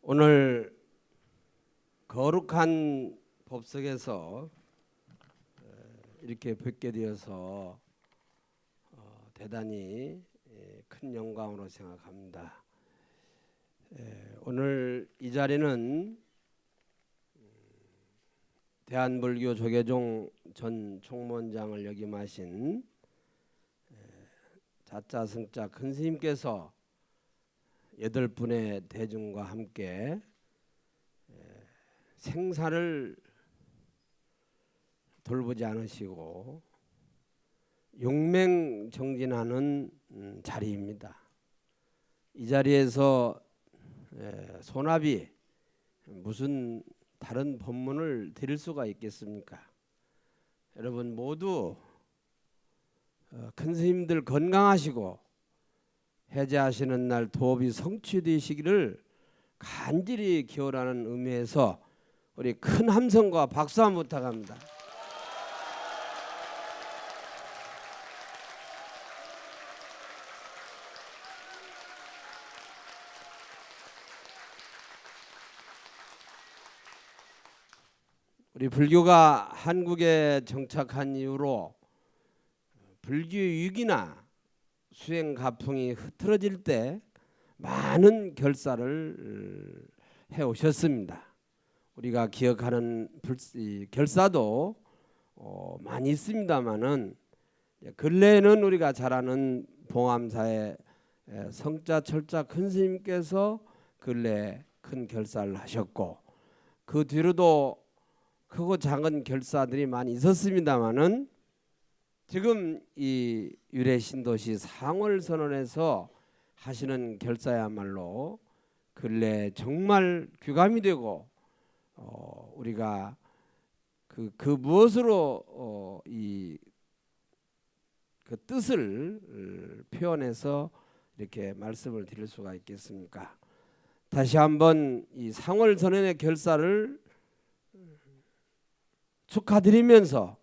오늘 거룩한 법석에서 이렇게 뵙게 되어서 대단히 큰 영광으로 생각합니다. 오늘 이 자리는 대한불교 조계종 전 총무원장을 역임하신 자짜승짜 큰 스님께서 8분의 대중과 함께 생사를 돌보지 않으시고 용맹정진하는 자리입니다. 이 자리에서 소나비 무슨 다른 법문을 드릴 수가 있겠습니까? 여러분 모두 큰 스님들 건강하시고 해제하시는 날 도업이 성취되시기를 간절히 기원하는 의미에서 우리 큰 함성과 박수 한번 부탁합니다. 우리 불교가 한국에 정착한 이후로 불교 위기나 수행 가풍이 흐트러질 때 많은 결사를 해오셨습니다. 우리가 기억하는 결사도 많이 있습니다만은 근래에는 우리가 잘 아는 봉암사의 성자 철자 큰 스님께서 근래에 큰 결사를 하셨고 그 뒤로도 크고 작은 결사들이 많이 있었습니다만은 지금 이 유래신도시 상월선언에서 하시는 결사야말로 근래 정말 귀감이 되고 우리가 그 무엇으로 그 뜻을 표현해서 이렇게 말씀을 드릴 수가 있겠습니까? 다시 한번 이 상월선언의 결사를 축하드리면서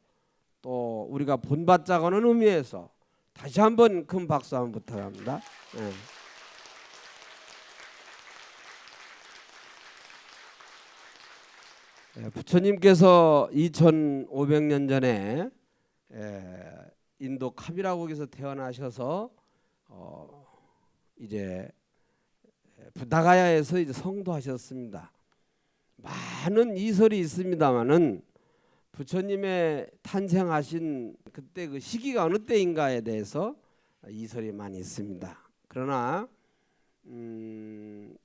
또 우리가 본받자고는 의미에서 다시 한번 큰 박수 한번 부탁합니다. 부처님께서 2500년 전에 인도 카비라국에서 태어나셔서 이제 부다가야에서 이제 성도하셨습니다. 많은 이설이 있습니다만은 부처님의 탄생하신 그때 그 시기가 어느 때인가에 대해서 이설이 많이 있습니다. 그러나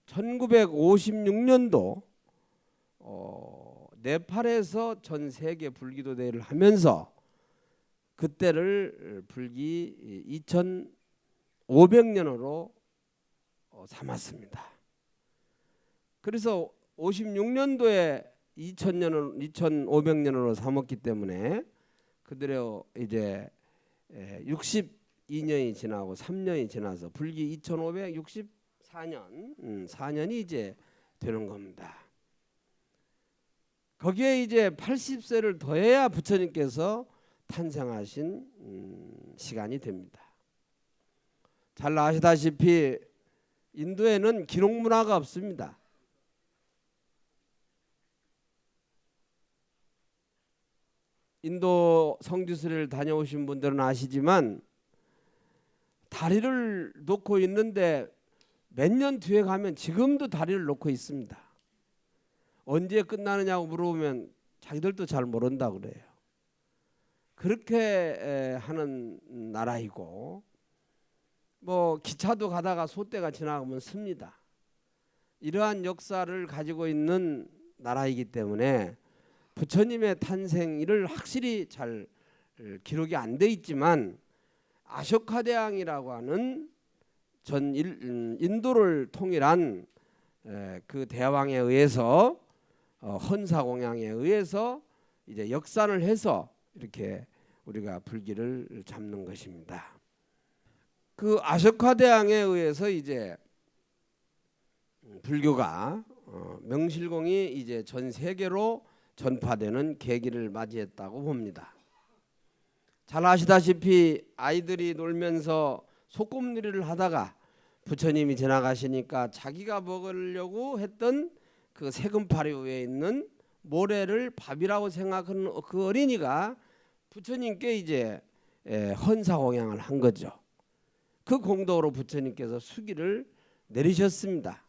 1956년도 네팔에서 전 세계 불기도 대회를 하면서 그때를 불기 2500년으로 삼았습니다. 그래서 56년도에 2500년으로 삼았기 때문에 그대로 이제 62년이 지나고 3년이 지나서 불기 2564년 4년이 이제 되는 겁니다. 거기에 이제 80세를 더해야 부처님께서 탄생하신 시간이 됩니다. 잘 아시다시피 인도에는 기록 문화가 없습니다. 인도 성지순례를 다녀오신 분들은 아시지만 다리를 놓고 있는데 몇 년 뒤에 가면 지금도 다리를 놓고 있습니다. 언제 끝나느냐고 물어보면 자기들도 잘 모른다 그래요. 그렇게 하는 나라이고 뭐 기차도 가다가 소떼가 지나가면 씁니다. 이러한 역사를 가지고 있는 나라이기 때문에 부처님의 탄생일을 확실히 잘 기록이 안 돼 있지만 아쇼카 대왕이라고 하는 전 인도를 통일한 그 대왕에 의해서 헌사공양에 의해서 이제 역산을 해서 이렇게 우리가 불기를 잡는 것입니다. 그 아쇼카 대왕에 의해서 이제 불교가 명실공히 이제 전 세계로 전파되는 계기를 맞이했다고 봅니다. 잘 아시다시피 아이들이 놀면서 소꿉놀이를 하다가 부처님이 지나가시니까 자기가 먹으려고 했던 그 세금파리 위에 있는 모래를 밥이라고 생각하는 그 어린이가 부처님께 이제 헌사공양을 한 거죠. 그 공덕으로 부처님께서 수기를 내리셨습니다.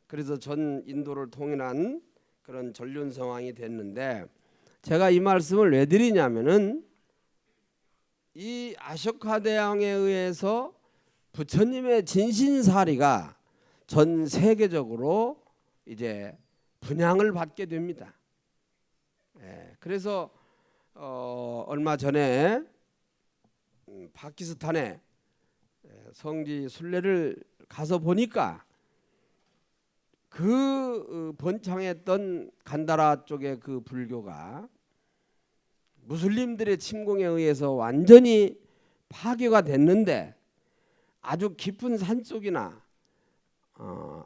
그래서 전 인도를 통일한 그런 전륜성왕이 됐는데, 제가 이 말씀을 왜 드리냐면은 이 아쇼카 대왕에 의해서 부처님의 진신사리가 전 세계적으로 이제 분양을 받게 됩니다. 그래서 얼마 전에 파키스탄에 성지 순례를 가서 보니까 그 번창했던 간다라 쪽의 그 불교가 무슬림들의 침공에 의해서 완전히 파괴가 됐는데, 아주 깊은 산속이나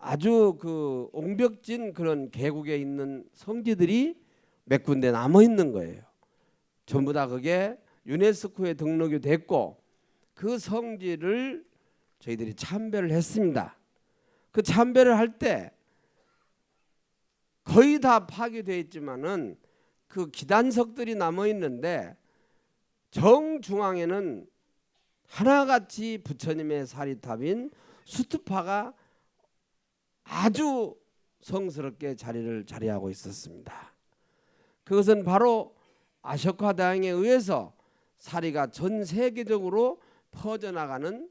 아주 그 옹벽진 그런 계곡에 있는 성지들이 몇 군데 남아 있는 거예요. 전부 다 그게 유네스코에 등록이 됐고, 그 성지를 저희들이 참배를 했습니다. 그 참배를 할 때 거의 다 파괴되어 있지만은 그 기단석들이 남아 있는데, 정중앙에는 하나같이 부처님의 사리탑인 수트파가 아주 성스럽게 자리하고 있었습니다. 그것은 바로 아쇼카 대왕에 의해서 사리가 전 세계적으로 퍼져나가는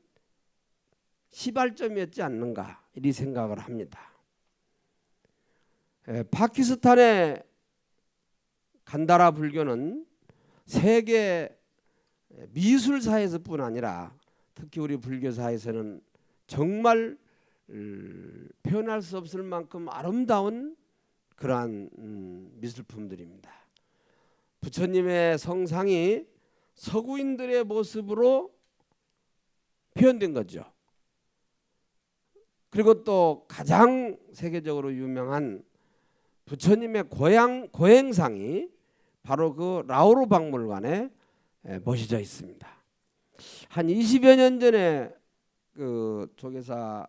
시발점이었지 않는가, 이리 생각을 합니다. 파키스탄의 간다라 불교는 세계 미술사에서뿐 아니라 특히 우리 불교사에서는 정말 표현할 수 없을 만큼 아름다운 그러한 미술품들입니다. 부처님의 성상이 서구인들의 모습으로 표현된 거죠. 그리고 또 가장 세계적으로 유명한 부처님의 고행상이 바로 그 라오르 박물관에 모셔져 있습니다. 한 20여 년 전에 그 조계사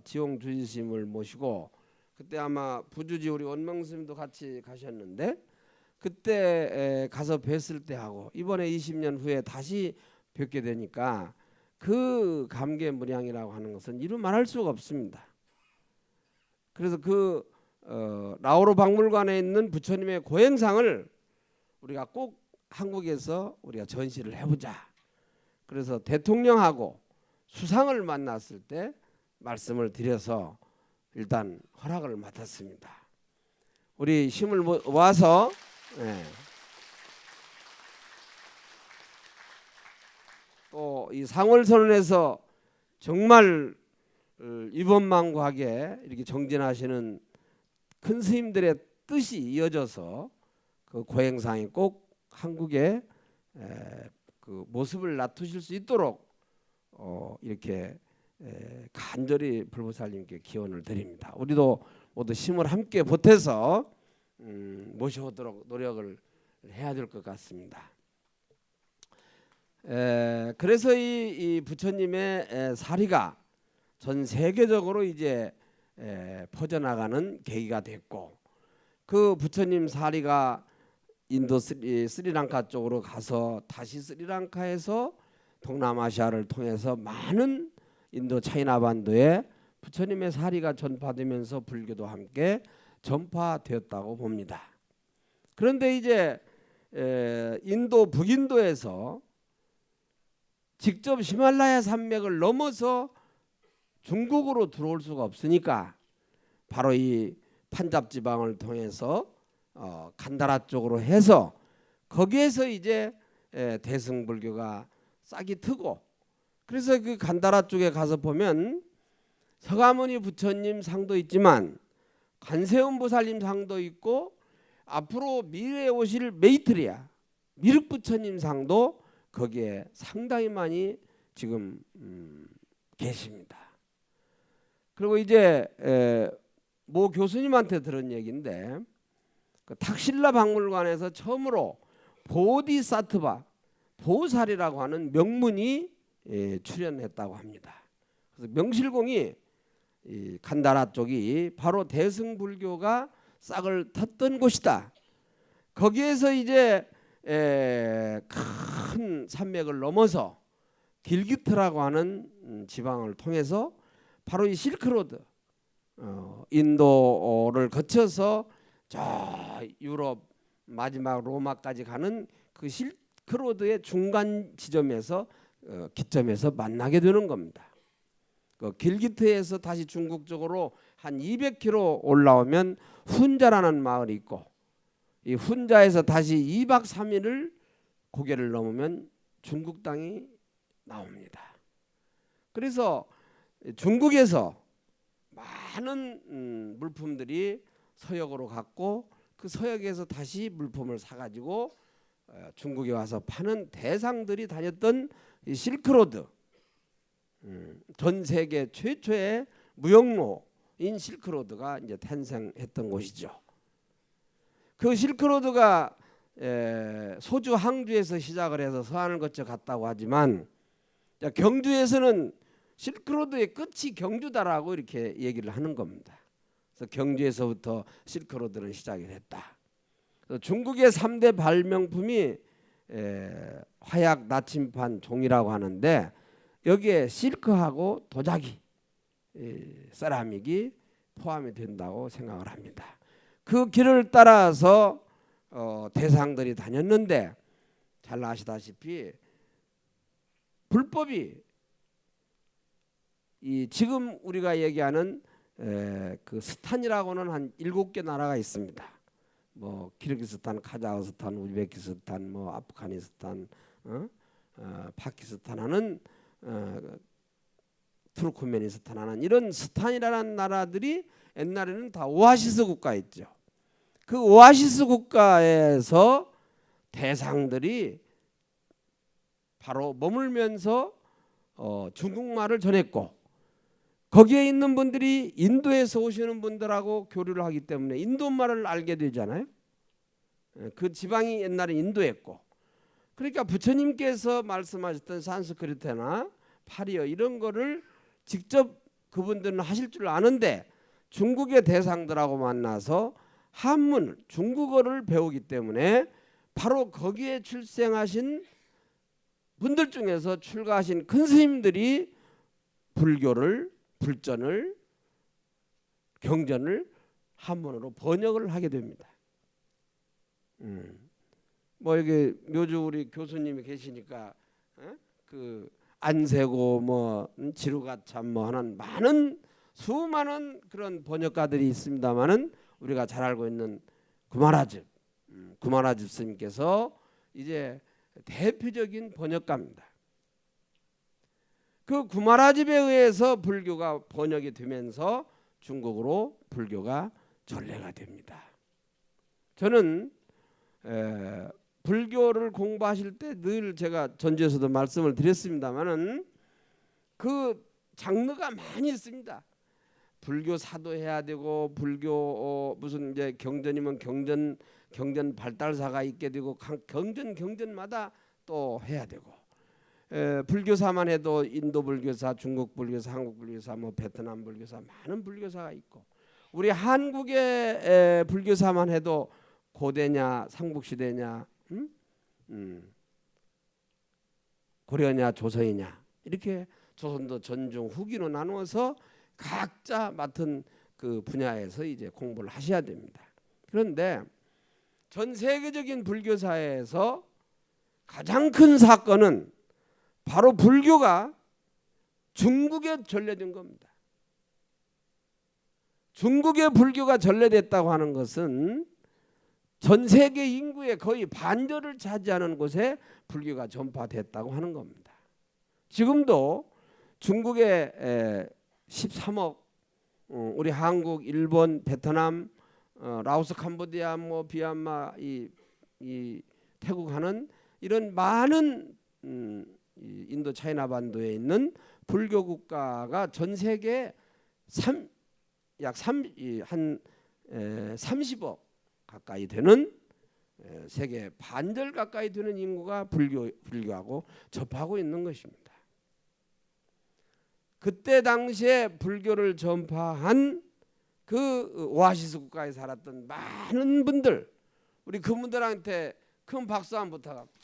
지용 주지스님을 모시고, 그때 아마 부주지 우리 원망 스님도 같이 가셨는데, 그때 가서 뵀을 때하고 이번에 20년 후에 다시 뵙게 되니까 그 감개무량이라고 하는 것은 이루 말할 수가 없습니다. 그래서 그 라오르 박물관에 있는 부처님의 고행상을 우리가 꼭 한국에서 우리가 전시를 해보자. 그래서 대통령하고 수상을 만났을 때 말씀을 드려서 일단 허락을 맡았습니다. 우리 힘을 모아서 또 이 상월선언에서 정말 이번망고하게 이렇게 정진하시는 큰 스님들의 뜻이 이어져서 그 고행상이 꼭 한국에 그 모습을 나타실 수 있도록 이렇게 간절히 불보살님께 기원을 드립니다. 우리도 모두 힘을 함께 보태서 모셔오도록 노력을 해야 될 것 같습니다. 그래서 이 부처님의 사리가 전 세계적으로 이제 퍼져나가는 계기가 됐고, 그 부처님 사리가 인도 스리랑카 쪽으로 가서 다시 스리랑카에서 동남아시아를 통해서 많은 인도 차이나 반도에 부처님의 사리가 전파되면서 불교도 함께 전파되었다고 봅니다. 그런데 이제 인도 북인도에서 직접 히말라야 산맥을 넘어서 중국으로 들어올 수가 없으니까 바로 이 판잡 지방을 통해서 간다라 쪽으로 해서 거기에서 이제 대승불교가 싹이 트고, 그래서 그 간다라 쪽에 가서 보면 서가모니 부처님 상도 있지만 관세음 보살님 상도 있고, 앞으로 미래에 오실 메이트리아 미륵 부처님 상도 거기에 상당히 많이 지금 계십니다. 그리고 이제 모 교수님한테 들은 얘기인데, 그 탁실라 박물관에서 처음으로 보디사트바 보살이라고 하는 명문이 출연했다고 합니다. 그래서 명실공히 이 간다라 쪽이 바로 대승불교가 싹을 텄던 곳이다. 거기에서 이제 큰 산맥을 넘어서 길기트라고 하는 지방을 통해서 바로 이 실크로드, 인도를 거쳐서 저 유럽 마지막 로마까지 가는 그 실크로드의 중간 지점에서 기점에서 만나게 되는 겁니다. 그 길기트에서 다시 중국 쪽으로 한 200km 올라오면 훈자라는 마을이 있고, 이 훈자에서 다시 2박 3일을 고개를 넘으면 중국 땅이 나옵니다. 그래서 중국에서 많은 물품들이 서역으로 갔고, 그 서역에서 다시 물품을 사가지고 중국에 와서 파는 대상들이 다녔던 이 실크로드, 전 세계 최초의 무역로인 실크로드가 이제 탄생했던 곳이죠. 그 실크로드가 소주 항주에서 시작을 해서 서안을 거쳐 갔다고 하지만, 경주에서는 실크로드의 끝이 경주다라고 이렇게 얘기를 하는 겁니다. 그래서 경주에서부터 실크로드는 시작이 됐다. 중국의 3대 발명품이 화약 나침판 종이라고 하는데, 여기에 실크하고 도자기, 세라믹이 포함이 된다고 생각을 합니다. 그 길을 따라서 대상들이 다녔는데, 잘 아시다시피 불법이 이 지금 우리가 얘기하는 그 스탄이라고는 한 7개 나라가 있습니다. 뭐 키르기스탄, 카자흐스탄, 우즈베키스탄, 뭐 아프가니스탄, 파키스탄 하는 투르크메니스탄 하는 이런 스탄이라는 나라들이 옛날에는 다 오아시스 국가였죠. 그 오아시스 국가에서 대상들이 바로 머물면서 중국말을 전했고, 거기에 있는 분들이 인도에서 오시는 분들하고 교류를 하기 때문에 인도말을 알게 되잖아요. 그 지방이 옛날에 인도였고, 그러니까 부처님께서 말씀하셨던 산스크리트나 파리어 이런 거를 직접 그분들은 하실 줄 아는데, 중국의 대상들하고 만나서 한문, 중국어를 배우기 때문에 바로 거기에 출생하신 분들 중에서 출가하신 큰 스님들이 불전을, 경전을 한문으로 번역을 하게 됩니다. 뭐 여기 묘주 우리 교수님이 계시니까 그 안세고 뭐 지루가참 뭐 하는 수많은 그런 번역가들이 있습니다만은, 우리가 잘 알고 있는 구마라집 스님께서 이제 대표적인 번역가입니다. 그 구마라집에 의해서 불교가 번역이 되면서 중국으로 불교가 전래가 됩니다. 저는 불교를 공부하실 때 늘 제가 전주에서도 말씀을 드렸습니다마는 그 장르가 많이 있습니다. 불교 사도해야 되고, 불교 무슨 이제 경전이면 경전 발달사가 있게 되고, 경전마다 또 해야 되고, 불교사만 해도 인도 불교사, 중국 불교사, 한국 불교사, 뭐 베트남 불교사, 많은 불교사가 있고, 우리 한국의 불교사만 해도 고대냐 삼국시대냐, 고려냐 조선이냐, 이렇게 조선도 전중 후기로 나누어서 각자 맡은 그 분야에서 이제 공부를 하셔야 됩니다. 그런데 전 세계적인 불교사에서 가장 큰 사건은 바로 불교가 중국에 전래된 겁니다. 중국에 불교가 전래됐다고 하는 것은 전 세계 인구의 거의 반절을 차지하는 곳에 불교가 전파됐다고 하는 겁니다. 지금도 중국에 13억, 우리 한국, 일본, 베트남, 라오스, 캄보디아, 뭐 비얀마, 이 태국 하는 이런 많은 인도 차이나 반도에 있는 불교 국가가 전 세계 약 30억 가까이 되는, 세계 반절 가까이 되는 인구가 불교하고 접하고 있는 것입니다. 그때 당시에 불교를 전파한 그 오아시스 국가에 살았던 많은 분들, 우리 그분들한테 큰 박수 한번 부탁합니다.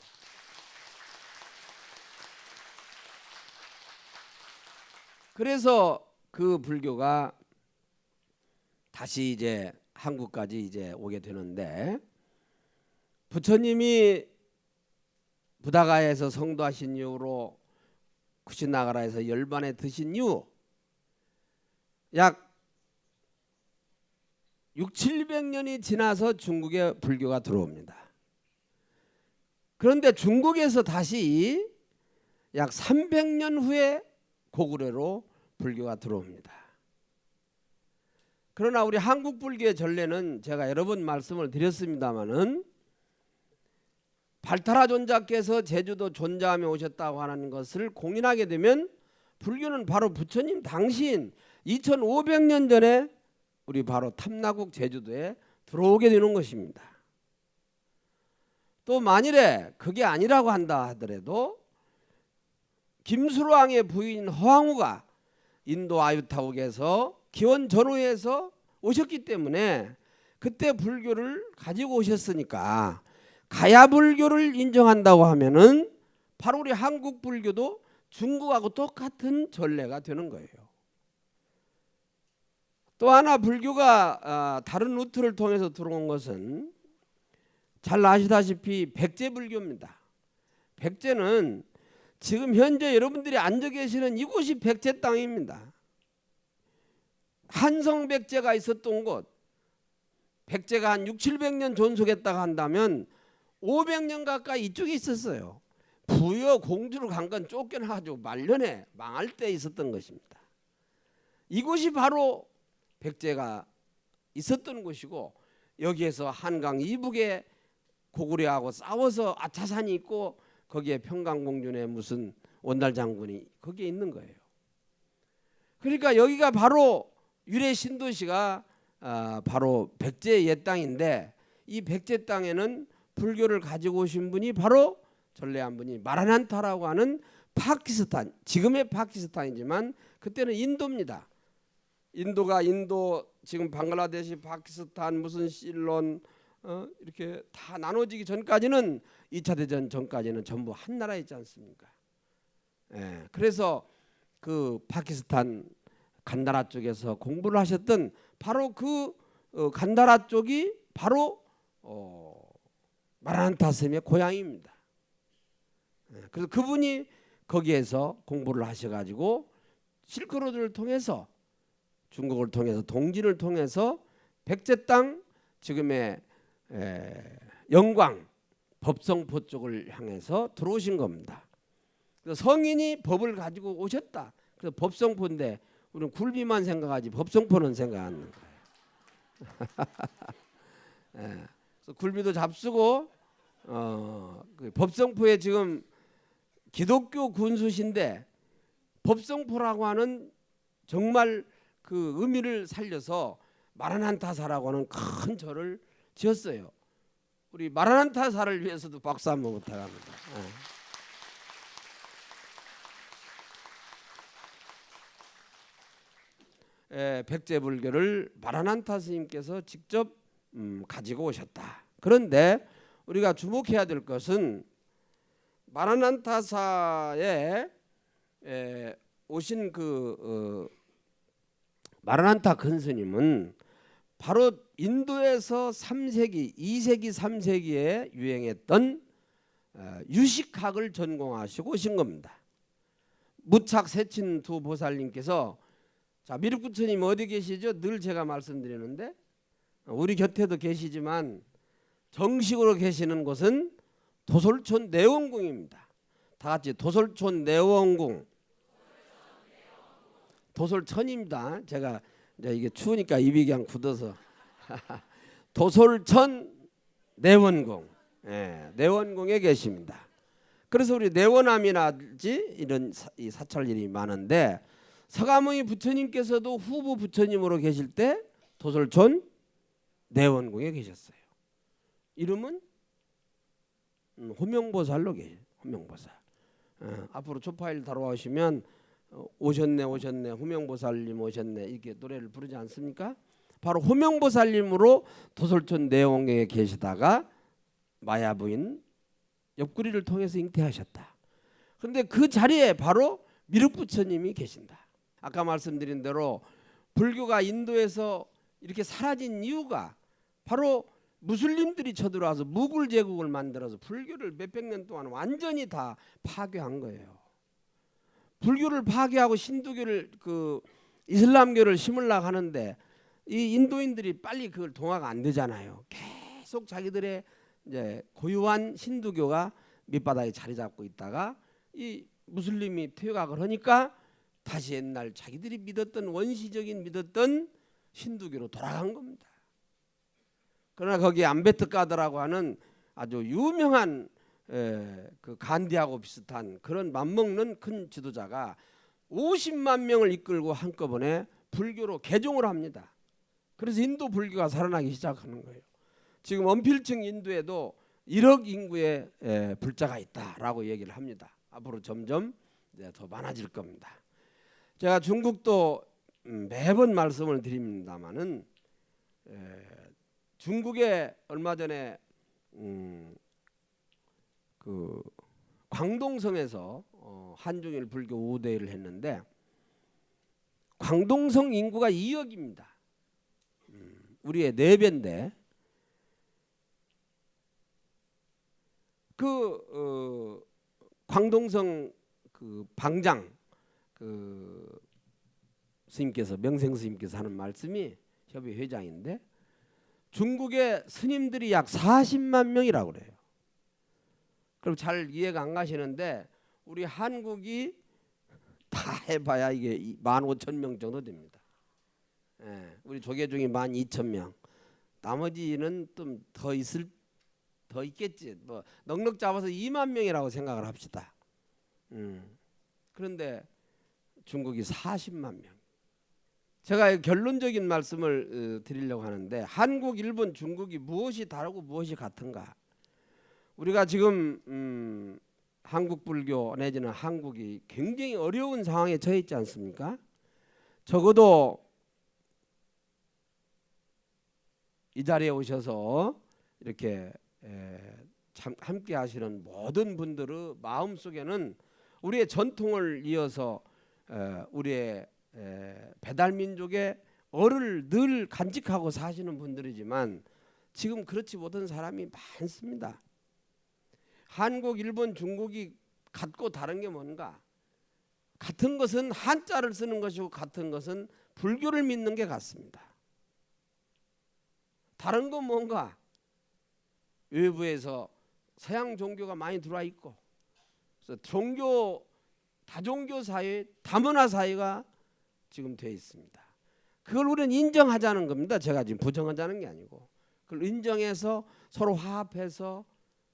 그래서 그 불교가 다시 이제 한국까지 이제 오게 되는데, 부처님이 부다가에서 성도하신 이후로 쿠시나가라에서 열반에 드신 이후 약 600~700년이 지나서 중국에 불교가 들어옵니다. 그런데 중국에서 다시 약 300년 후에 고구려로 불교가 들어옵니다. 그러나 우리 한국 불교의 전례는 제가 여러 번 말씀을 드렸습니다마는, 발타라 존자께서 제주도 존자하며 오셨다고 하는 것을 공인하게 되면 불교는 바로 부처님 당시인 2500년 전에 우리 바로 탐나국 제주도에 들어오게 되는 것입니다. 또 만일에 그게 아니라고 한다 하더라도 김수로왕의 부인 허황우가 인도 아유타국에서 기원 전후에서 오셨기 때문에 그때 불교를 가지고 오셨으니까 가야 불교를 인정한다고 하면은 바로 우리 한국 불교도 중국하고 똑같은 전례가 되는 거예요. 또 하나 불교가 다른 루트를 통해서 들어온 것은 잘 아시다시피 백제불교입니다. 백제는 지금 현재 여러분들이 앉아 계시는 이곳이 백제 땅입니다. 한성백제가 있었던 곳, 백제가 한 600~700년 존속했다고 한다면 500년 가까이 이쪽에 있었어요. 부여 공주로 간 건 쫓겨나가지고 말년에 망할 때 있었던 것입니다. 이곳이 바로 백제가 있었던 곳이고, 여기에서 한강 이북에 고구려하고 싸워서 아차산이 있고 거기에 평강공주네 무슨 원달 장군이 거기에 있는 거예요. 그러니까 여기가 바로 유래 신도시가 바로 백제의 옛 땅인데, 이 백제 땅에는 불교를 가지고 오신 분이 바로 전례한 분이 마라난타라고 하는 파키스탄, 지금의 파키스탄이지만 그때는 인도입니다. 인도가 지금 방글라데시, 파키스탄, 무슨 실론 이렇게 다 나눠지기 전까지는 2차 대전 전까지는 전부 한 나라였지 않습니까? 그래서 그 파키스탄 간다라 쪽에서 공부를 하셨던 바로 그 간다라 쪽이 바로 마라난타 스님의 고향입니다. 그래서 그분이 거기에서 공부를 하셔가지고 실크로드를 통해서 중국을 통해서 동진을 통해서 백제 땅 지금의 영광 법성포 쪽을 향해서 들어오신 겁니다. 그래서 성인이 법을 가지고 오셨다. 그래서 법성포인데 우리는 굴비만 생각하지 법성포는 생각 안 하는 거예요. 그래서 굴비도 잡수고 그 법성포에 지금 기독교 군수신데 법성포라고 하는 정말 그 의미를 살려서 마라난타사라고 하는 큰 절을 지었어요. 우리 마라난타사를 위해서도 박수 한번 부탁합니다. 백제불교를 마라난타 스님께서 직접 가지고 오셨다. 그런데 우리가 주목해야 될 것은 마라난타사에 오신 그 마라난타 근스님은 바로 인도에서 3세기, 2세기, 3세기에 유행했던 유식학을 전공하시고 오신 겁니다. 무착 세친 두 보살님께서, 자, 미륵부처님 어디 계시죠? 늘 제가 말씀드리는데 우리 곁에도 계시지만 정식으로 계시는 곳은 도솔촌 내원궁입니다. 다 같이 도솔촌 내원궁. 도솔천입니다. 제가 이제 이게 추우니까 입이 그냥 굳어서 도솔천 내원궁, 내원궁에 계십니다. 그래서 우리 내원함이라든지 이런 사찰일이 많은데, 서가모니 부처님께서도 후부 부처님으로 계실 때 도솔촌 내원궁에 계셨어요. 이름은 호명보살로 계세요. 호명보살. 앞으로 초파일 다뤄오시면 오셨네 오셨네 호명보살님 오셨네 이렇게 노래를 부르지 않습니까? 바로 호명보살님으로 도솔촌 내원경에 계시다가 마야 부인 옆구리를 통해서 잉태하셨다. 그런데 그 자리에 바로 미륵부처님이 계신다. 아까 말씀드린 대로 불교가 인도에서 이렇게 사라진 이유가 바로 무슬림들이 쳐들어와서 무굴 제국을 만들어서 불교를 몇백 년 동안 완전히 다 파괴한 거예요. 불교를 파괴하고 신두교를 이슬람교를 심으려고 하는데 이 인도인들이 빨리 그걸 동화가 안 되잖아요. 계속 자기들의 이제 고유한 신두교가 밑바닥에 자리 잡고 있다가 이 무슬림이 퇴각을 하니까 다시 옛날 자기들이 믿었던 원시적인 믿었던 신두교로 돌아간 겁니다. 그러나 거기에 암베트카드라고 하는 아주 유명한 그 간디하고 비슷한 그런 맘먹는 큰 지도자가 50만 명을 이끌고 한꺼번에 불교로 개종을 합니다. 그래서 인도 불교가 살아나기 시작하는 거예요. 지금 언필층 인도에도 1억 인구의 불자가 있다라고 얘기를 합니다. 앞으로 점점 더 많아질 겁니다. 제가 중국도 매번 말씀을 드립니다마는 중국에 얼마 전에 그 광동성에서 한중일 불교 우대회를 했는데 광동성 인구가 2억입니다. 우리의 4배인데 광동성 그 방장 스님께서 명생 스님께서 하는 말씀이 협의 회장인데 중국의 스님들이 약 40만 명이라고 그래요. 그럼 잘 이해가 안 가시는데 우리 한국이 다 해봐야 이게 15,000명 정도 됩니다. 우리 조계종이 12,000명. 나머지는 좀 더 있겠지. 뭐 넉넉 잡아서 2만 명이라고 생각을 합시다. 그런데 중국이 40만 명. 제가 결론적인 말씀을 드리려고 하는데 한국, 일본, 중국이 무엇이 다르고 무엇이 같은가? 우리가 지금 한국 불교 내지는 한국이 굉장히 어려운 상황에 처해 있지 않습니까? 적어도 이 자리에 오셔서 이렇게 참 함께 하시는 모든 분들의 마음속에는 우리의 전통을 이어서 우리의 배달민족의 얼을 늘 간직하고 사시는 분들이지만 지금 그렇지 못한 사람이 많습니다. 한국, 일본, 중국이 같고 다른 게 뭔가? 같은 것은 한자를 쓰는 것이고 같은 것은 불교를 믿는 게 같습니다. 다른 건 뭔가? 외부에서 서양 종교가 많이 들어와 있고 그래서 다종교 사회, 다문화 사회가 지금 되어 있습니다. 그걸 우리는 인정하자는 겁니다. 제가 지금 부정하자는 게 아니고 그걸 인정해서 서로 화합해서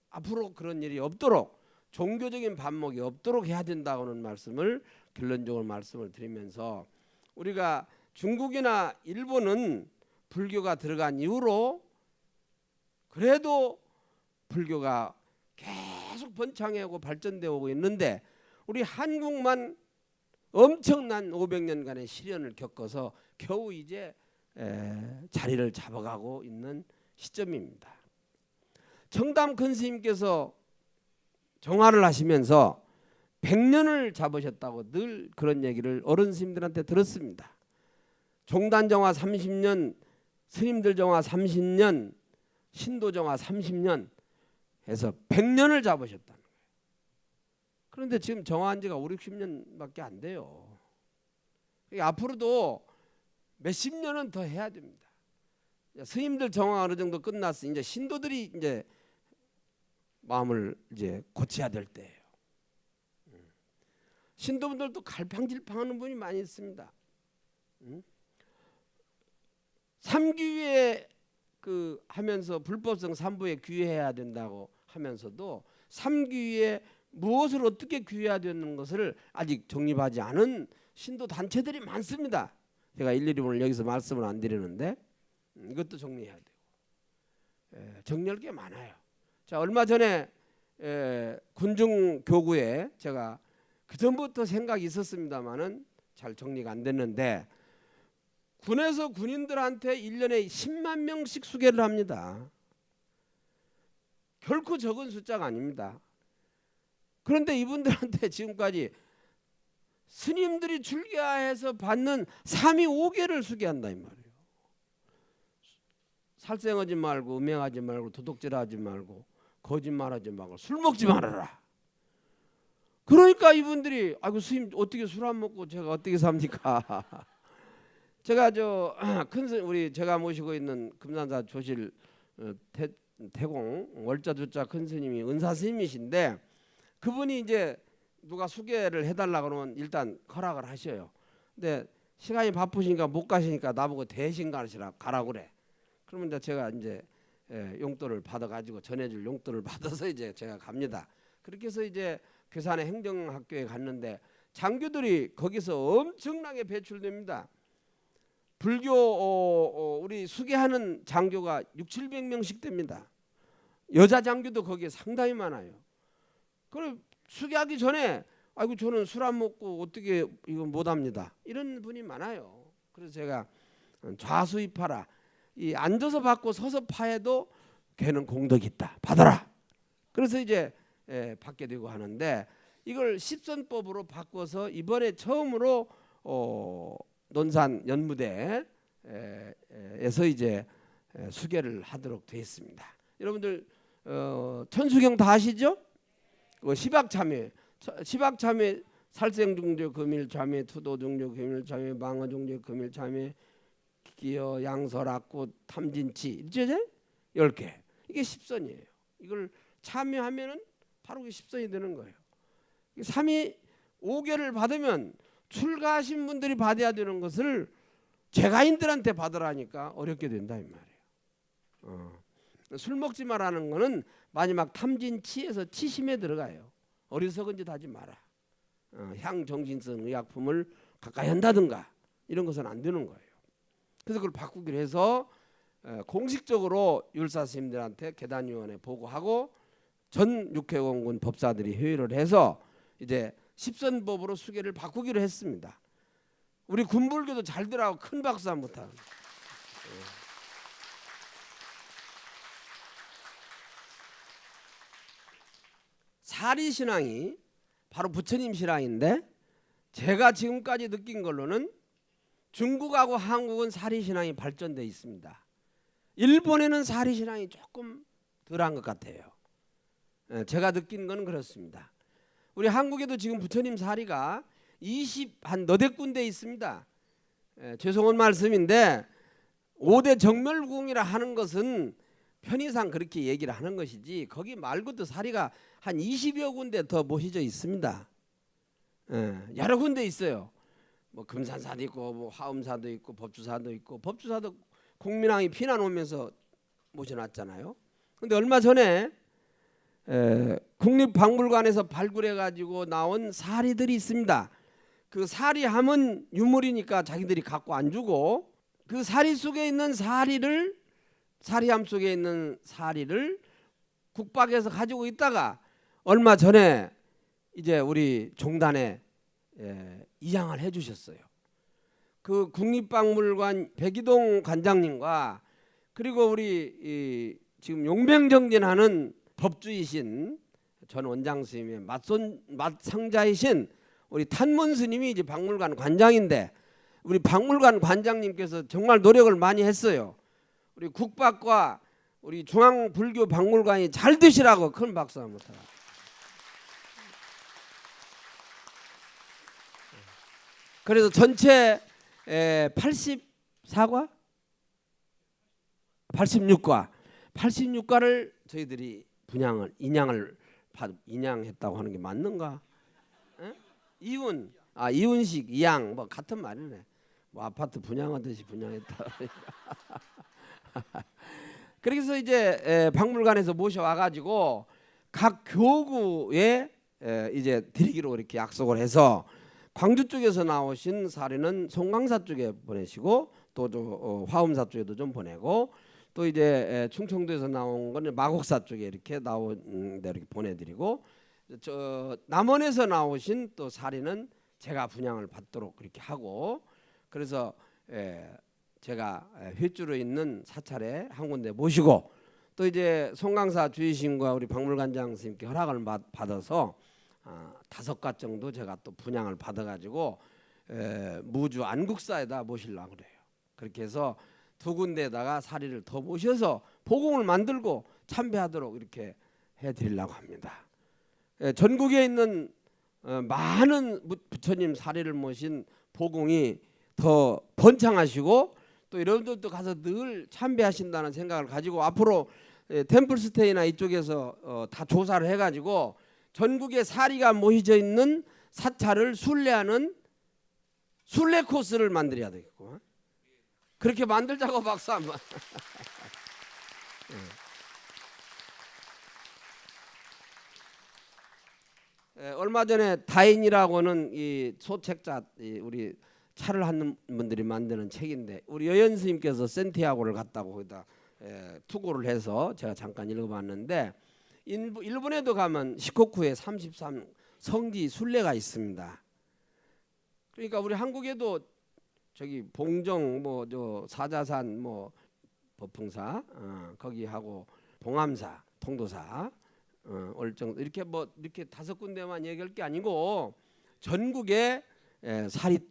앞으로 그런 일이 없도록 종교적인 반목이 없도록 해야 된다고는 말씀을 결론적으로 말씀을 드리면서 우리가 중국이나 일본은 불교가 들어간 이후로 그래도 불교가 계속 번창하고 발전되어 오고 있는데 우리 한국만 엄청난 500년간의 시련을 겪어서 겨우 이제 자리를 잡아가고 있는 시점입니다. 청담 큰 스님께서 정화를 하시면서 100년을 잡으셨다고 늘 그런 얘기를 어른 스님들한테 들었습니다. 종단 정화 30년, 스님들 정화 30년, 신도 정화 30년 해서 100년을 잡으셨다는 거예요. 그런데 지금 정화한 지가 5, 60년밖에 안 돼요. 앞으로도 몇십 년은 더 해야 됩니다. 스님들 정화 어느 정도 끝났어. 이제 신도들이 이제 마음을 이제 고쳐야 될 때예요. 신도분들도 갈팡질팡하는 분이 많이 있습니다. 삼귀에 하면서 불법성 삼부에 귀해야 된다고 하면서도 삼귀에 무엇을 어떻게 귀해야 되는 것을 아직 정립하지 않은 신도 단체들이 많습니다. 제가 일일이 오늘 여기서 말씀을 안 드리는데 이것도 정리해야 되고 정리할 게 많아요. 자, 얼마 전에 군중 교구에 제가 그 전부터 생각이 있었습니다만은 잘 정리가 안 됐는데 군에서 군인들한테 1년에 10만 명씩 수계를 합니다. 결코 적은 숫자가 아닙니다. 그런데 이분들한테 지금까지 스님들이 출가해서 받는 3위5개를 수계한다 이 말이에요. 살생하지 말고 음행하지 말고 도둑질하지 말고 거짓말하지 말고 술 먹지 말아라. 그러니까 이분들이 아이고 스님 어떻게 술 안 먹고 제가 어떻게 삽니까? 제가 우리 제가 모시고 있는 금산사 조실 태공 월자주자 큰 스님이 은사 스님이신데 그분이 이제 누가 수계를 해달라 그러면 일단 허락을 하셔요. 근데 시간이 바쁘시니까 못 가시니까 나보고 대신 가라 그래. 그러면 이제 제가 이제 용돈을 받아가지고 전해줄 용돈을 받아서 이제 제가 갑니다. 그렇게 해서 이제 괴산의 행정학교에 갔는데 장교들이 거기서 엄청나게 배출됩니다. 불교 우리 수계하는 장교가 600~700명씩 됩니다. 여자 장교도 거기에 상당히 많아요. 그럼 수계하기 전에 아이고 저는 술 안 먹고 어떻게 이거 못합니다. 이런 분이 많아요. 그래서 제가 좌수입하라. 이 앉아서 받고 서서 파해도 걔는 공덕이 있다. 받아라. 그래서 이제 받게 되고 하는데 이걸 십선법으로 바꿔서 이번에 처음으로 논산 연무대에서 이제 수계를 하도록 되어 있습니다. 여러분들 천수경 다 아시죠? 시박참회, 시박참회 살생중죄 금일참회, 투도중죄 금일참회, 망어중죄 금일참회, 기여 양설악구 탐진치 일제제 10개. 이게 십선이에요. 이걸 참여하면은 바로 그 십선이 되는 거예요. 3위 5개를 받으면 출가하신 분들이 받아야 되는 것을 재가인들한테 받으라니까 어렵게 된다 이 말이에요. 술 먹지 마라는 거는 마지막 탐진치에서 치심에 들어가요. 어리석은 짓 하지 마라. 향정신성 의약품을 가까이 한다든가 이런 것은 안 되는 거예요. 그래서 그걸 바꾸기로 해서 공식적으로 율사 스님들한테 계단위원회 보고하고 전 육해공군 법사들이 회의를 해서 이제 십선법으로 수계를 바꾸기로 했습니다. 우리 군불교도 잘 들어가고 큰 박수 한번 부탁. 사리신앙이 바로 부처님 신앙인데 제가 지금까지 느낀 걸로는 중국하고 한국은 사리신앙이 발전되어 있습니다. 일본에는 사리신앙이 조금 덜한 것 같아요. 제가 느낀 건 그렇습니다. 우리 한국에도 지금 부처님 사리가 20한 너댓 군데 있습니다. 죄송한 말씀인데 5대 정멸궁이라 하는 것은 편의상 그렇게 얘기를 하는 것이지 거기 말고도 사리가 한 20여 군데 더 모셔져 있습니다. 여러 군데 있어요. 뭐 금산사도 있고 뭐 화엄사도 있고 법주사도 있고 법주사도 국민왕이 피난 오면서 모셔놨잖아요. 근데 얼마 전에 국립박물관에서 발굴해 가지고 나온 사리들이 있습니다. 그 사리함은 유물이니까 자기들이 갖고 안 주고 그 사리 속에 있는 사리함 속에 있는 사리를 국박에서 가지고 있다가 얼마 전에 이제 우리 종단에 이양을 해주셨어요. 그 국립박물관 백이동 관장님과 그리고 우리 지금 용병정진하는 법주이신 전 원장 스님의 맞상자이신 우리 탄문 스님이 이제 박물관 관장인데 우리 박물관 관장님께서 정말 노력을 많이 했어요. 우리 국박과 우리 중앙불교박물관이 잘 되시라고 큰 박수 한번 타. 그래서 전체 84과 86과를 저희들이 인양했다고 하는 게 맞는가? 이운식 이양 뭐 같은 말이네. 뭐 아파트 분양하듯이 분양했다. 그래서 이제 박물관에서 모셔와 가지고 각 교구에 이제 드리기로 이렇게 약속을 해서 광주 쪽에서 나오신 사례는 송강사 쪽에 보내시고 또 화엄사 쪽에도 좀 보내고 또 이제 충청도에서 나온 거는 마곡사 쪽에 이렇게 나온 데 이렇게 보내드리고 저 남원에서 나오신 또 사리는 제가 분양을 받도록 그렇게 하고, 그래서 제가 휘주로 있는 사찰에 한 군데 모시고, 또 이제 송강사 주의신과 우리 박물관장 선생님께 허락을 받아서 5가 정도 제가 또 분양을 받아가지고 무주 안국사에다 모시려고 그래요. 그렇게 해서 2군데에다가 사리를 더 모셔서 보공을 만들고 참배하도록 이렇게 해드리려고 합니다. 전국에 있는 많은 부처님 사리를 모신 보공이 더 번창하시고, 또 여러분들도 가서 늘 참배하신다는 생각을 가지고 앞으로 템플스테이나 이쪽에서 다 조사를 해가지고 전국에 사리가 모여져 있는 사찰을 순례하는 순례 코스를 만들어야 되겠고, 그렇게 만들자고 박수 한번. 얼마 전에 다인이라고는 이 소책자, 우리 차를 하는 분들이 만드는 책인데, 우리 여연 스님께서 센티아고를 갔다고 거기다 투고를 해서 제가 잠깐 읽어봤는데, 일본에도 가면 시코쿠에 33 성지 순례가 있습니다. 그러니까 우리 한국에도 저기 봉정 저 사자산 법흥사 거기 하고 봉암사 통도사 얼정 이렇게 이렇게 5군데만 얘기할 게 아니고 전국에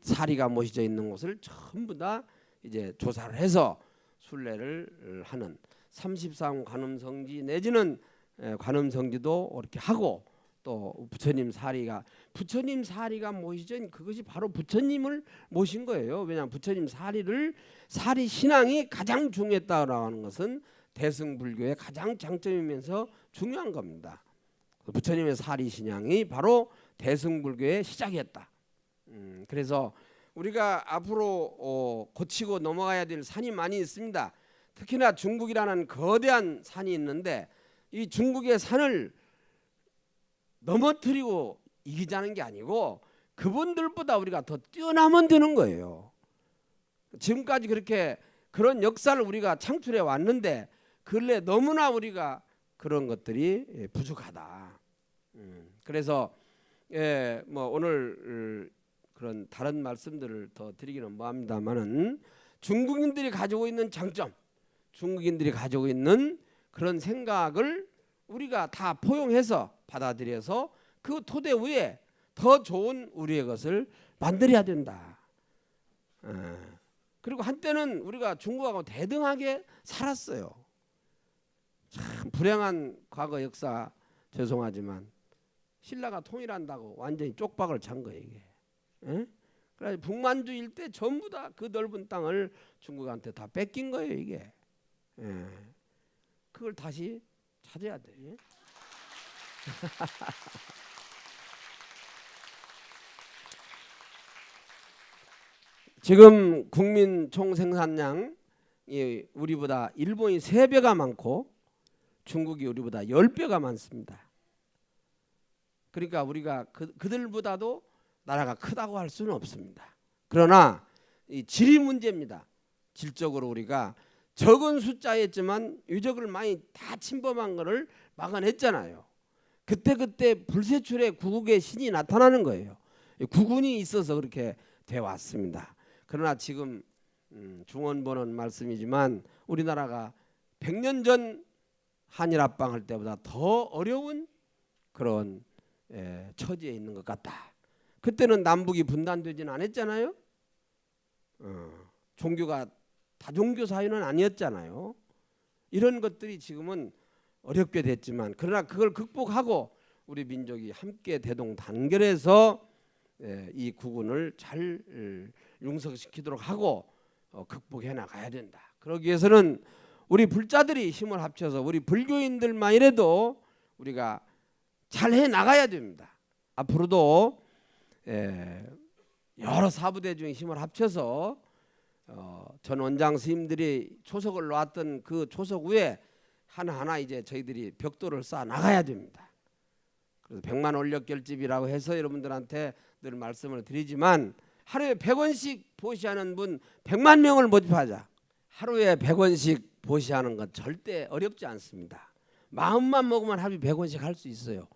사리가 모셔져 있는 곳을 전부 다 이제 조사를 해서 순례를 하는 33 관음성지 내지는 관음성지도 이렇게 하고, 또 부처님 사리가 모시전 그것이 바로 부처님을 모신 거예요. 왜냐하면 부처님 사리 신앙이 가장 중요했다고 하는 것은 대승불교의 가장 장점이면서 중요한 겁니다. 부처님의 사리 신앙이 바로 대승불교의 시작이었다. 그래서 우리가 앞으로 고치고 넘어가야 될 산이 많이 있습니다. 특히나 중국이라는 거대한 산이 있는데, 이 중국의 산을 넘어뜨리고 이기자는 게 아니고 그분들보다 우리가 더 뛰어나면 되는 거예요. 지금까지 그렇게 그런 역사를 우리가 창출해 왔는데 근래 너무나 우리가 그런 것들이 부족하다. 그래서 오늘 그런 다른 말씀들을 더 드리기는 뭐합니다만은, 중국인들이 가지고 있는 장점, 중국인들이 가지고 있는 그런 생각을 우리가 다 포용해서 받아들여서 그 토대 위에 더 좋은 우리의 것을 만들어야 된다. 그리고 한때는 우리가 중국하고 대등하게 살았어요. 참 불행한 과거 역사, 죄송하지만 신라가 통일한다고 완전히 쪽박을 찬 거예요 이게. 그래서 북만주 일대 전부 다 그 넓은 땅을 중국한테 다 뺏긴 거예요 이게. 그걸 다시 찾아야 돼. 지금 국민 총생산량이 우리보다 일본이 3배가 많고 중국이 우리보다 10배가 많습니다. 그러니까 우리가 그들보다도 나라가 크다고 할 수는 없습니다. 그러나 이 질이 문제입니다. 질적으로 우리가 적은 숫자였지만 유적을 많이 다 침범한 것을 막아냈잖아요. 그때 불세출의 구국의 신이 나타나는 거예요. 구군이 있어서 그렇게 돼 왔습니다. 그러나 지금 중원본은 말씀이지만 우리나라가 100년 전 한일합방 할 때보다 더 어려운 그런 처지에 있는 것 같다. 그때는 남북이 분단되지는 않았잖아요. 종교가 다종교 사회는 아니었잖아요. 이런 것들이 지금은 어렵게 됐지만, 그러나 그걸 극복하고 우리 민족이 함께 대동단결해서 이 구군을 잘 융성시키도록 하고 극복해 나가야 된다. 그러기 위해서는 우리 불자들이 힘을 합쳐서 우리 불교인들만이라도 우리가 잘 해 나가야 됩니다. 앞으로도 여러 사부대 중에 힘을 합쳐서 전 원장 스님들이 초석을 놓았던 그 초석 위에 하나하나 이제 저희들이 벽돌을 쌓아 나가야 됩니다. 그래서 100만 원력결집이라고 해서 여러분들한테 늘 말씀을 드리지만, 하루에 100원씩 보시하는 분 100만 명을 모집하자. 하루에 100원씩 보시하는 건 절대 어렵지 않습니다. 마음만 먹으면 하루에 100원씩 할 수 있어요.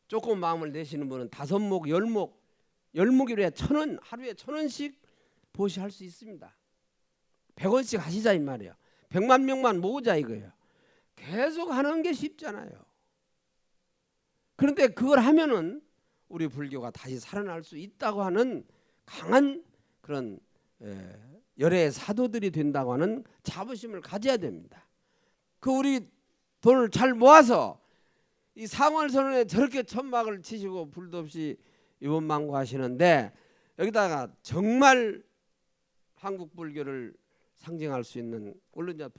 조금 마음을 내시는 분은 5목, 10목, 10목이래 1,000원, 하루에 1,000원씩 보시할 수 있습니다. 100원씩 하시자 이 말이에요. 100만 명만 모으자 이거예요. 계속 하는 게 쉽잖아요. 그런데 그걸 하면은 우리 불교가 다시 살아날 수 있다고 하는 강한 그런 열애의 사도들이 된다고 하는 자부심을 가져야 됩니다. 그 우리 돈을 잘 모아서 이 상월선언에 저렇게 천막을 치시고 불도 없이 유언망고하시는데 여기다가 정말 한국 불교를 상징할 수 있는 물론 이제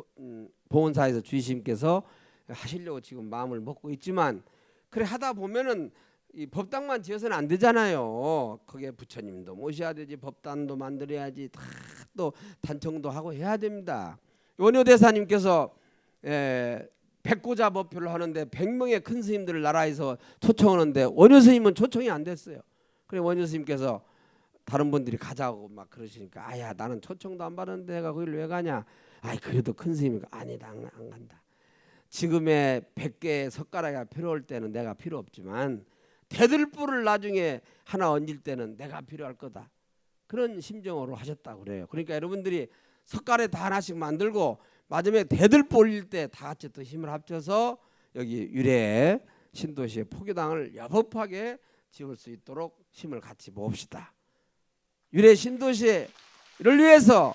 보훈사에서 주의심께서 하시려고 지금 마음을 먹고 있지만 그래 하다 보면은 이 법당만 지어서는 안 되잖아요. 거기에 부처님도 모셔야 되지, 법단도 만들어야지, 다 또 단청도 하고 해야 됩니다. 원효대사님께서 백고자 법표를 하는데 100명의 큰 스님들을 나라에서 초청하는데 원효 스님은 초청이 안 됐어요. 그래 원효 스님께서 다른 분들이 가자고 막 그러시니까 아야 나는 초청도 안 받았는데 내가 거기를 왜 가냐. 아이 그래도 큰 스님이 아니다 안 간다. 지금의 100개의 석가락이 필요할 때는 내가 필요 없지만 대들보를 나중에 하나 얹을 때는 내가 필요할 거다. 그런 심정으로 하셨다고 그래요. 그러니까 여러분들이 석가래 다 하나씩 만들고 마지막에 대들보 올릴 때 다 같이 또 힘을 합쳐서 여기 유래 신도시의 포교당을 여법하게 지을 수 있도록 힘을 같이 모읍시다. 유래 신도시를 위해서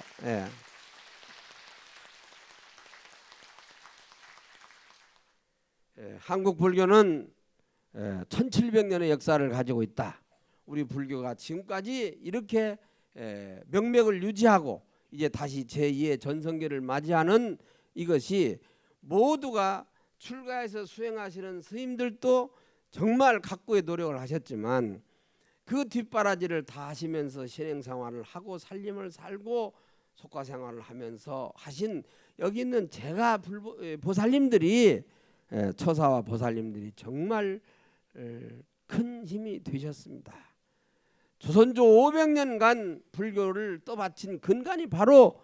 한국 불교는 1700년의 역사를 가지고 있다. 우리 불교가 지금까지 이렇게 명맥을 유지하고 이제 다시 제2의 전성기를 맞이하는 이것이 모두가 출가해서 수행하시는 스님들도 정말 각고의 노력을 하셨지만 그 뒷바라지를 다 하시면서 신행생활을 하고 살림을 살고 속가생활을 하면서 하신 여기 있는 제가 보살님들이 처사와 보살님들이 정말 큰 힘이 되셨습니다. 조선조 500년간 불교를 떠받친 근간이 바로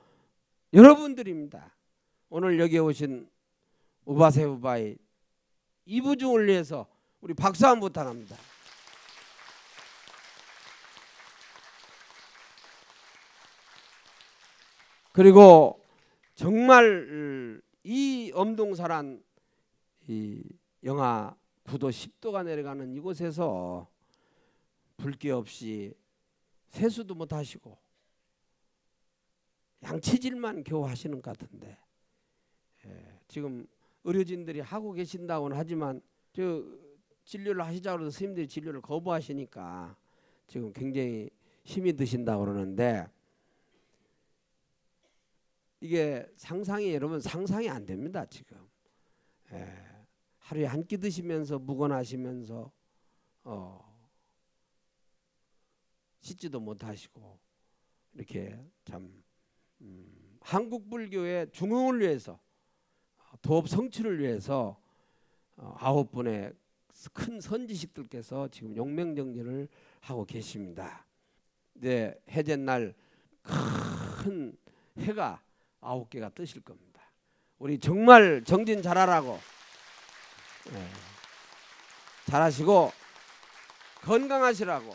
여러분들입니다. 오늘 여기 오신 우바세 우바이 이부중을 위해서 우리 박수 한번 부탁합니다. 그리고 정말 이 엄동사란 이 영하 9도 10도가 내려가는 이곳에서 불교 없이 세수도 못 하시고 양치질만 겨우 하시는 것 같은데 지금 의료진들이 하고 계신다고는 하지만 저 진료를 하시자고 해서 스님들이 진료를 거부하시니까 지금 굉장히 힘이 드신다고 그러는데 이게 상상이 여러분 상상이 안 됩니다. 지금 하루에 한 끼 드시면서 묵어나시면서 씻지도 못하시고 이렇게 참 한국 불교의 중흥을 위해서 도업 성취를 위해서 9분의 큰 선지식들께서 지금 용맹정진을 하고 계십니다. 이제 해제날 큰 해가 9개가 뜨실 겁니다. 우리 정말 정진 잘하라고 잘하시고 건강하시라고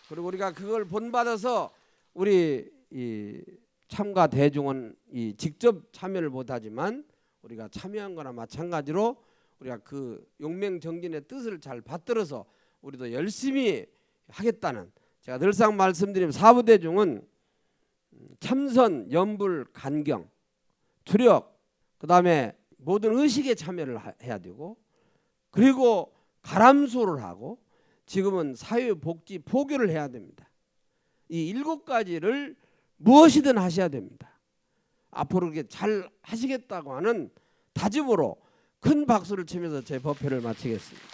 그리고 우리가 그걸 본받아서 우리 이 참가 대중은 이 직접 참여를 못하지만 우리가 참여한 거나 마찬가지로 우리가 그 용맹정진의 뜻을 잘 받들어서 우리도 열심히 하겠다는 제가 늘상 말씀드린 사부대중은 참선, 염불, 간경, 투력 그다음에 모든 의식에 참여를 해야 되고 그리고 가람수를 하고 지금은 사회복지 포교를 해야 됩니다. 이 7가지를 무엇이든 하셔야 됩니다. 앞으로 이렇게 잘 하시겠다고 하는 다짐으로 큰 박수를 치면서 제 법회를 마치겠습니다.